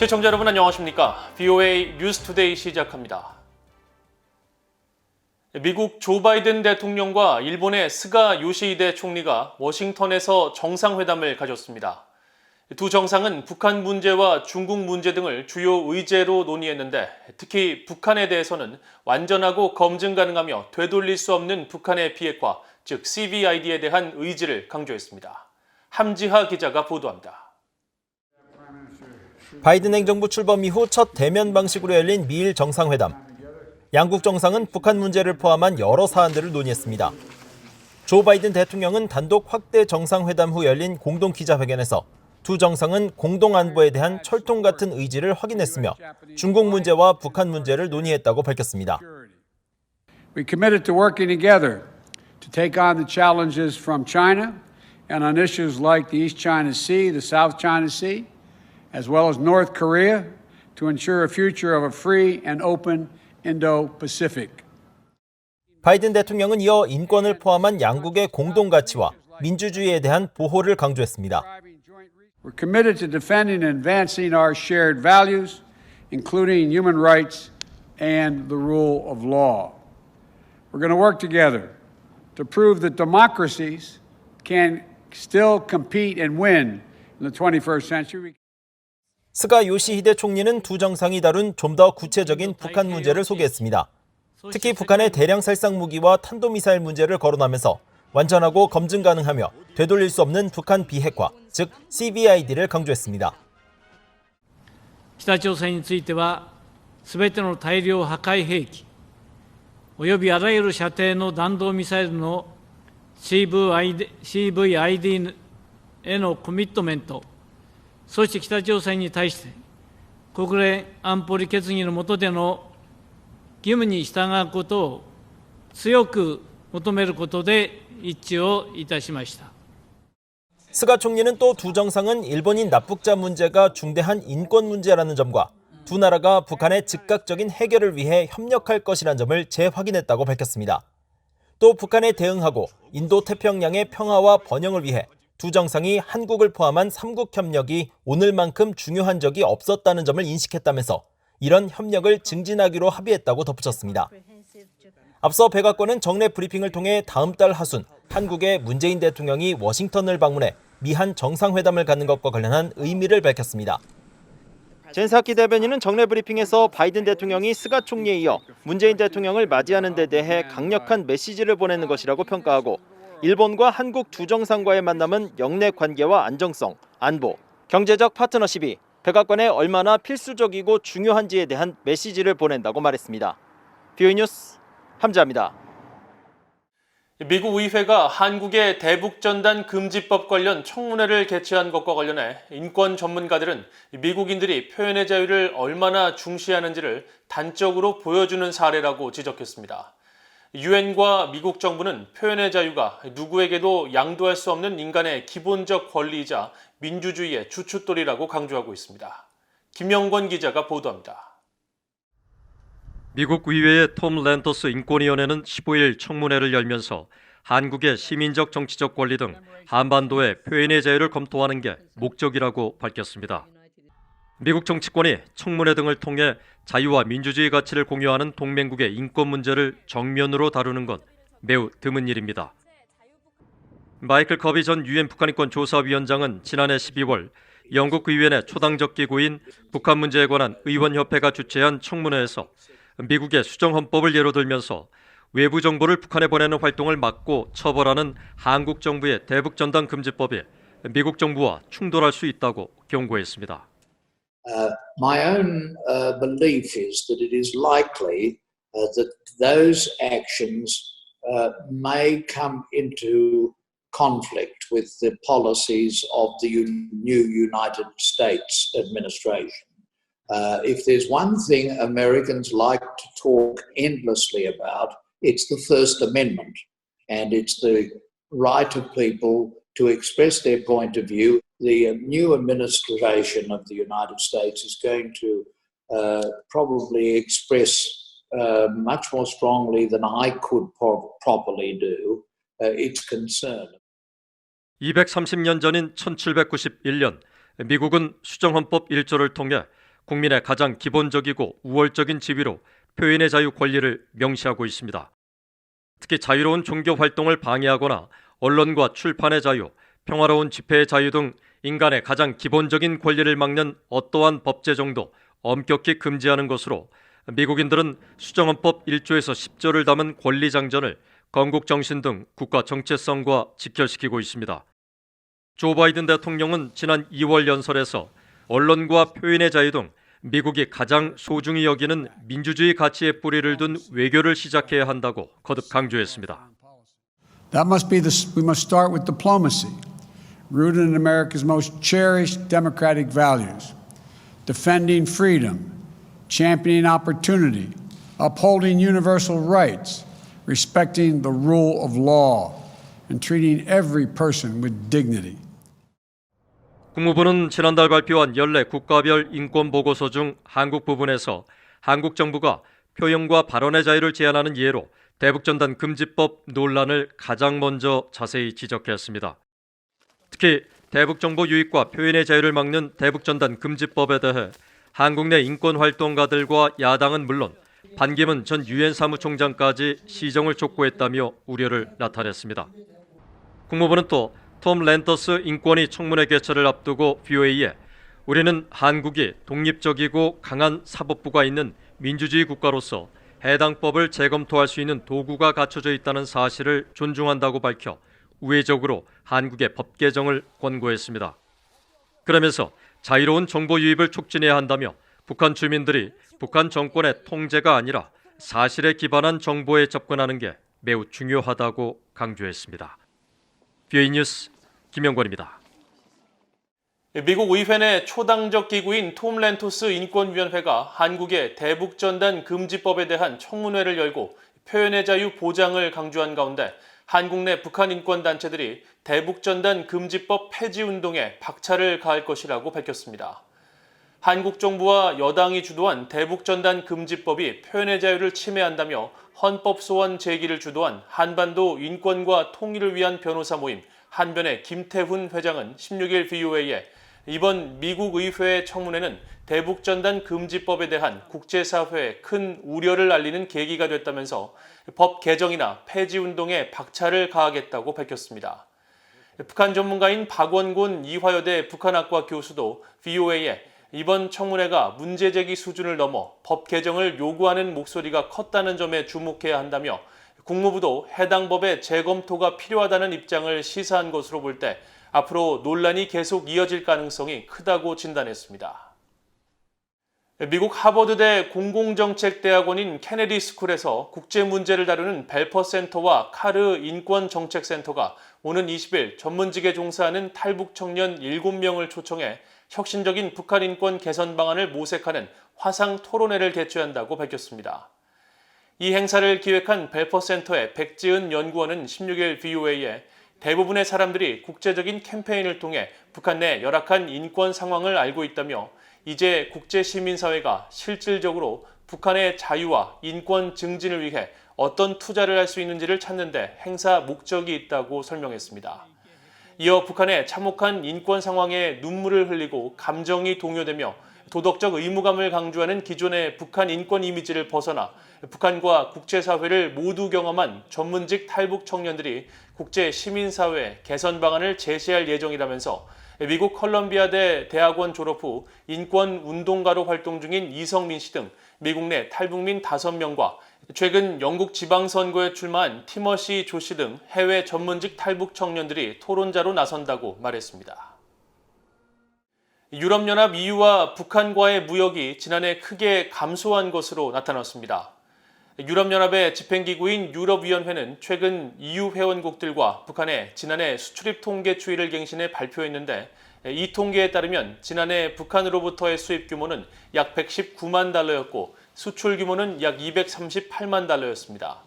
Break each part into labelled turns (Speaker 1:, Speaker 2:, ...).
Speaker 1: 시청자 여러분 안녕하십니까? VOA 뉴스투데이 시작합니다. 미국 조 바이든 대통령과 일본의 스가 요시히데 총리가 워싱턴에서 정상회담을 가졌습니다. 두 정상은 북한 문제와 중국 문제 등을 주요 의제로 논의했는데 특히 북한에 대해서는 완전하고 검증 가능하며 되돌릴 수 없는 북한의 비핵화, 즉 CVID에 대한 의지를 강조했습니다. 함지하 기자가 보도합니다.
Speaker 2: 바이든 행정부 출범 이후 첫 대면 방식으로 열린 미일 정상회담. 양국 정상은 북한 문제를 포함한 여러 사안들을 논의했습니다. 조 바이든 대통령은 단독 확대 정상회담 후 열린 공동 기자회견에서 두 정상은 공동 안보에 대한 철통 같은 의지를 확인했으며 중국 문제와 북한 문제를 논의했다고 밝혔습니다.
Speaker 3: We committed to working together to take on the challenges from China and on issues like the East China Sea, the South China Sea, as well as North Korea, to ensure a future of a free and open Indo-Pacific.
Speaker 2: 바이든 대통령은 이어 인권을 포함한 양국의 공동 가치와 민주주의에 대한 보호를 강조했습니다.
Speaker 3: We're committed to defending and advancing our shared values, including human rights and the rule of law. We're going to work together to prove that democracies can still compete and win in the 21st century.
Speaker 2: 스가 요시히데 총리는 두 정상이 다룬 좀 더 구체적인 북한 문제를 소개했습니다. 특히 북한의 대량 살상 무기와 탄도미사일 문제를 거론하면서 완전하고 검증 가능하며 되돌릴 수 없는 북한 비핵화, 즉 CVID를 강조했습니다.
Speaker 4: 北朝鮮については、すべての大量破壊兵器、およびあらゆる射程の弾道ミサイルの CVID へのコミットメント、そして北朝鮮に対して、国連安保理決議の下での義務に従うことを強く求めることで一致をいたしました。
Speaker 2: 스가 총리는 또 두 정상은 일본인 납북자 문제가 중대한 인권 문제라는 점과 두 나라가 북한의 즉각적인 해결을 위해 협력할 것이라는 점을 재확인했다고 밝혔습니다. 또 북한에 대응하고 인도태평양의 평화와 번영을 위해 두 정상이 한국을 포함한 3국 협력이 오늘만큼 중요한 적이 없었다는 점을 인식했다면서 이런 협력을 증진하기로 합의했다고 덧붙였습니다. 앞서 백악관은 정례 브리핑을 통해 다음 달 하순 한국의 문재인 대통령이 워싱턴을 방문해 미한 정상회담을 갖는 것과 관련한 의미를 밝혔습니다. 젠 사키 대변인은 정례 브리핑에서 바이든 대통령이 스가 총리에 이어 문재인 대통령을 맞이하는 데 대해 강력한 메시지를 보내는 것이라고 평가하고 일본과 한국 두 정상과의 만남은 영내 관계와 안정성, 안보, 경제적 파트너십이 백악관에 얼마나 필수적이고 중요한지에 대한 메시지를 보낸다고 말했습니다. VOA 뉴스 함지하입니다.
Speaker 1: 미국 의회가 한국의 대북전단 금지법 관련 청문회를 개최한 것과 관련해 인권 전문가들은 미국인들이 표현의 자유를 얼마나 중시하는지를 단적으로 보여주는 사례라고 지적했습니다. 유엔과 미국 정부는 표현의 자유가 누구에게도 양도할 수 없는 인간의 기본적 권리이자 민주주의의 주춧돌이라고 강조하고 있습니다. 김영권 기자가 보도합니다.
Speaker 5: 미국 의회의 톰 랜터스 인권위원회는 15일 청문회를 열면서 한국의 시민적 정치적 권리 등 한반도의 표현의 자유를 검토하는 게 목적이라고 밝혔습니다. 미국 정치권이 청문회 등을 통해 자유와 민주주의 가치를 공유하는 동맹국의 인권 문제를 정면으로 다루는 건 매우 드문 일입니다. 마이클 커비 전 유엔 북한인권 조사위원장은 지난해 12월 영국 의회 내 초당적 기구인 북한 문제에 관한 의원협회가 주최한 청문회에서 미국의 수정헌법을 예로 들면서 외부 정보를 북한에 보내는 활동을 막고 처벌하는 한국 정부의 대북전단 금지법이 미국 정부와 충돌할 수 있다고 경고했습니다.
Speaker 6: My own belief is that it is likely that those actions may come into conflict with the policies of the new United States administration. If there's one thing Americans like to talk endlessly about, it's the First Amendment, and it's the right of people to express their point of view. The new administration of the United States is going to probably express much more strongly than I could properly do its concern.
Speaker 5: 230년 전인 1791년 미국은 수정헌법 1조를 통해 국민의 가장 기본적이고 우월적인 지위로 표현의 자유 권리를 명시하고 있습니다. 특히 자유로운 종교 활동을 방해하거나 언론과 출판의 자유, 평화로운 집회의 자유 등 인간의 가장 기본적인 권리를 막는 어떠한 법 제정도 엄격히 금지하는 것으로 미국인들은 수정헌법 1조에서 10조를 담은 권리장전을 건국정신 등 국가 정체성과 직결시키고 있습니다. 조 바이든 대통령은 지난 2월 연설에서 언론과 표현의 자유 등 미국이 가장 소중히 여기는 민주주의 가치에 뿌리를 둔 외교를 시작해야 한다고 거듭 강조했습니다.
Speaker 3: We must start with diplomacy, rooted in America's most cherished democratic values, defending freedom, championing opportunity, upholding universal rights, respecting the rule of law, and treating every person with dignity.
Speaker 5: 국무부는 지난달 발표한 연례 국가별 인권 보고서 중 한국 부분에서 한국 정부가 표현과 발언의 자유를 제한하는 예로 대북전단 금지법 논란을 가장 먼저 자세히 지적했습니다. 특히 대북정보 유입과 표현의 자유를 막는 대북전단 금지법에 대해 한국 내 인권활동가들과 야당은 물론 반기문 전 유엔 사무총장까지 시정을 촉구했다며 우려를 나타냈습니다. 국무부는 또 톰 렌터스 인권위 청문회 개최를 앞두고 VOA에 우리는 한국이 독립적이고 강한 사법부가 있는 민주주의 국가로서 해당 법을 재검토할 수 있는 도구가 갖춰져 있다는 사실을 존중한다고 밝혀 우회적으로 한국의 법 개정을 권고했습니다. 그러면서 자유로운 정보 유입을 촉진해야 한다며 북한 주민들이 북한 정권의 통제가 아니라 사실에 기반한 정보에 접근하는 게 매우 중요하다고 강조했습니다. VOA 뉴스 김영권입니다.
Speaker 1: 미국 의회 내 초당적 기구인 톰 렌토스 인권위원회가 한국의 대북전단 금지법에 대한 청문회를 열고 표현의 자유 보장을 강조한 가운데 한국 내 북한 인권단체들이 대북전단 금지법 폐지 운동에 박차를 가할 것이라고 밝혔습니다. 한국 정부와 여당이 주도한 대북전단 금지법이 표현의 자유를 침해한다며 헌법 소원 제기를 주도한 한반도 인권과 통일을 위한 변호사 모임 한변의 김태훈 회장은 16일 VOA에 이번 미국 의회의 청문회는 대북전단 금지법에 대한 국제사회에 큰 우려를 알리는 계기가 됐다면서 법 개정이나 폐지 운동에 박차를 가하겠다고 밝혔습니다. 북한 전문가인 박원곤 이화여대 북한학과 교수도 VOA에 이번 청문회가 문제제기 수준을 넘어 법 개정을 요구하는 목소리가 컸다는 점에 주목해야 한다며 국무부도 해당 법의 재검토가 필요하다는 입장을 시사한 것으로 볼 때 앞으로 논란이 계속 이어질 가능성이 크다고 진단했습니다. 미국 하버드대 공공정책대학원인 케네디 스쿨에서 국제 문제를 다루는 벨퍼 센터와 카르 인권정책센터가 오는 20일 전문직에 종사하는 탈북 청년 7명을 초청해 혁신적인 북한 인권 개선 방안을 모색하는 화상 토론회를 개최한다고 밝혔습니다. 이 행사를 기획한 벨퍼 센터의 백지은 연구원은 16일 VOA에 대부분의 사람들이 국제적인 캠페인을 통해 북한 내 열악한 인권 상황을 알고 있다며 이제 국제시민사회가 실질적으로 북한의 자유와 인권 증진을 위해 어떤 투자를 할 수 있는지를 찾는 데 행사 목적이 있다고 설명했습니다. 이어 북한의 참혹한 인권 상황에 눈물을 흘리고 감정이 동요되며 도덕적 의무감을 강조하는 기존의 북한 인권 이미지를 벗어나 북한과 국제사회를 모두 경험한 전문직 탈북 청년들이 국제시민사회 개선 방안을 제시할 예정이라면서 미국 컬럼비아대 대학원 졸업 후 인권운동가로 활동 중인 이성민 씨 등 미국 내 탈북민 5명과 최근 영국 지방선거에 출마한 티머시 조 씨 등 해외 전문직 탈북 청년들이 토론자로 나선다고 말했습니다. 유럽연합 EU와 북한과의 무역이 지난해 크게 감소한 것으로 나타났습니다. 유럽연합의 집행기구인 유럽위원회는 최근 EU 회원국들과 북한의 지난해 수출입 통계 추이를 갱신해 발표했는데 이 통계에 따르면 지난해 북한으로부터의 수입 규모는 약 119만 달러였고 수출 규모는 약 238만 달러였습니다.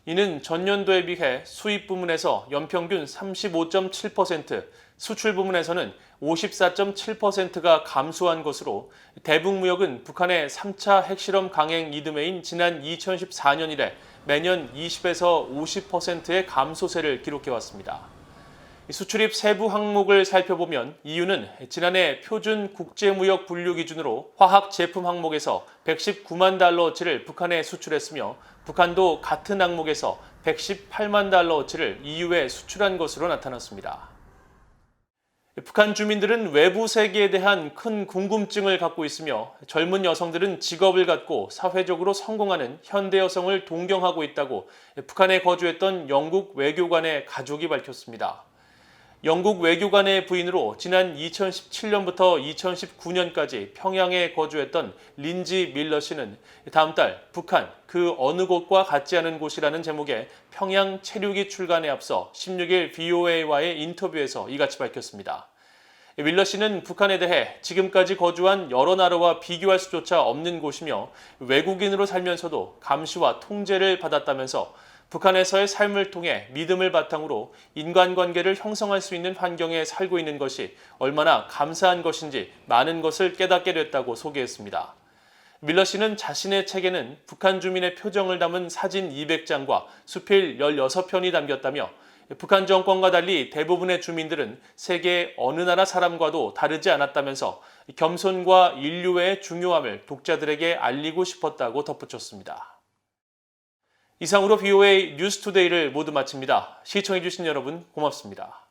Speaker 1: 이는 전년도에 비해 수입 부문에서 연평균 35.7%, 수출 부문에서는 54.7%가 감소한 것으로 대북무역은 북한의 3차 핵실험 강행 이듬해인 지난 2014년 이래 매년 20에서 50%의 감소세를 기록해왔습니다. 수출입 세부 항목을 살펴보면 이유는 지난해 표준 국제무역 분류 기준으로 화학 제품 항목에서 119만 달러어치를 북한에 수출했으며 북한도 같은 항목에서 118만 달러어치를 EU에 수출한 것으로 나타났습니다. 북한 주민들은 외부 세계에 대한 큰 궁금증을 갖고 있으며 젊은 여성들은 직업을 갖고 사회적으로 성공하는 현대 여성을 동경하고 있다고 북한에 거주했던 영국 외교관의 가족이 밝혔습니다. 영국 외교관의 부인으로 지난 2017년부터 2019년까지 평양에 거주했던 린지 밀러 씨는 다음 달 북한 그 어느 곳과 같지 않은 곳이라는 제목의 평양 체류기 출간에 앞서 16일 VOA와의 인터뷰에서 이같이 밝혔습니다. 밀러 씨는 북한에 대해 지금까지 거주한 여러 나라와 비교할 수조차 없는 곳이며 외국인으로 살면서도 감시와 통제를 받았다면서 북한에서의 삶을 통해 믿음을 바탕으로 인간관계를 형성할 수 있는 환경에 살고 있는 것이 얼마나 감사한 것인지 많은 것을 깨닫게 됐다고 소개했습니다. 밀러 씨는 자신의 책에는 북한 주민의 표정을 담은 사진 200장과 수필 16편이 담겼다며 북한 정권과 달리 대부분의 주민들은 세계 어느 나라 사람과도 다르지 않았다면서 겸손과 인류의 중요함을 독자들에게 알리고 싶었다고 덧붙였습니다. 이상으로 VOA 뉴스투데이를 모두 마칩니다. 시청해주신 여러분 고맙습니다.